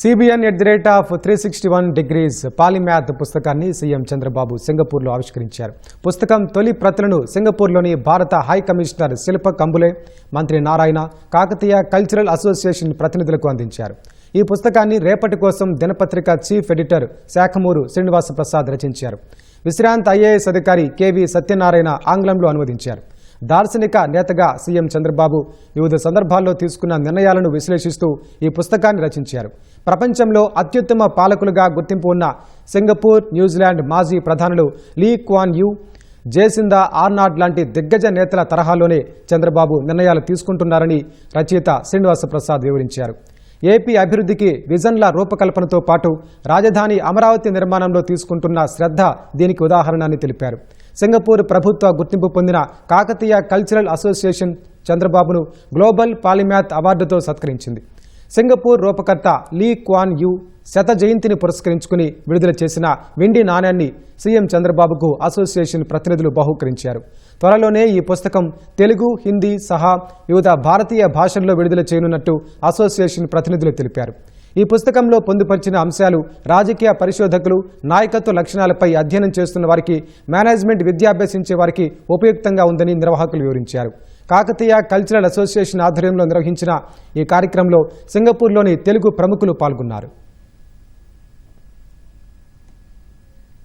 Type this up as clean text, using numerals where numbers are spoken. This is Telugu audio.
CBN@361 degrees పాలిమ్యాథ్ పుస్తకాన్ని సీఎం చంద్రబాబు సింగపూర్లో ఆవిష్కరించారు. పుస్తకం తొలి ప్రతులను సింగపూర్లోని భారత హై కమిషనర్ శిల్ప కంబులే, మంత్రి నారాయణ, కాకతీయ కల్చరల్ అసోసియేషన్ ప్రతినిధులకు అందించారు. ఈ పుస్తకాన్ని రేపటి కోసం దినపత్రిక చీఫ్ ఎడిటర్ శాఖమూరు శ్రీనివాస ప్రసాద్ రచించారు. విశ్రాంత IAS అధికారి KV సత్యనారాయణ ఆంగ్లంలో అనువదించారు. దార్శనిక నేతగా సీఎం చంద్రబాబు వివిధ సందర్భాల్లో తీసుకున్న నిర్ణయాలను విశ్లేషిస్తూ ఈ పుస్తకాన్ని రచించారు. ప్రపంచంలో అత్యుత్తమ పాలకులుగా గుర్తింపు ఉన్న సింగపూర్, న్యూజిలాండ్ మాజీ ప్రధానులు లీ క్వాన్ యూ, జేసిందా ఆర్నాల్డ్ లాంటి దిగ్గజ నేతల తరహాలోనే చంద్రబాబు నిర్ణయాలు తీసుకుంటున్నారని రచయిత శ్రీనివాస ప్రసాద్ వివరించారు. ఏపీ అభివృద్ధికి విజన్ల రూపకల్పనతో పాటు రాజధాని అమరావతి నిర్మాణంలో తీసుకుంటున్న శ్రద్ధ దీనికి ఉదాహరణ అని తెలిపారు. సింగపూర్ ప్రభుత్వ గుర్తింపు పొందిన కాకతీయ కల్చరల్ అసోసియేషన్ చంద్రబాబును గ్లోబల్ పాలిమ్యాథ్ అవార్డుతో సత్కరించింది. సింగపూర్ రూపకర్త లీ క్వాన్ యూ శత జయంతిని పురస్కరించుకుని విడుదల చేసిన వెండి నాణ్యాన్ని సీఎం చంద్రబాబుకు అసోసియేషన్ ప్రతినిధులు బహూకరించారు. త్వరలోనే ఈ పుస్తకం తెలుగు, హిందీ సహా వివిధ భారతీయ భాషల్లో విడుదల చేయనున్నట్టు అసోసియేషన్ ప్రతినిధులు తెలిపారు. ఈ పుస్తకంలో పొందుపరిచిన అంశాలు రాజకీయ పరిశోధకులు, నాయకత్వ లక్షణాలపై అధ్యయనం చేస్తున్న వారికి, మేనేజ్మెంట్ విద్య అభ్యసించే వారికి ఉపయుక్తంగా ఉందని నిర్వాహకులు వివరించారు. కాకతీయ కల్చరల్ అసోసియేషన్ ఆధ్వర్యంలో నిర్వహించిన ఈ కార్యక్రమంలో సింగపూర్లోని తెలుగు ప్రముఖులు పాల్గొన్నారు.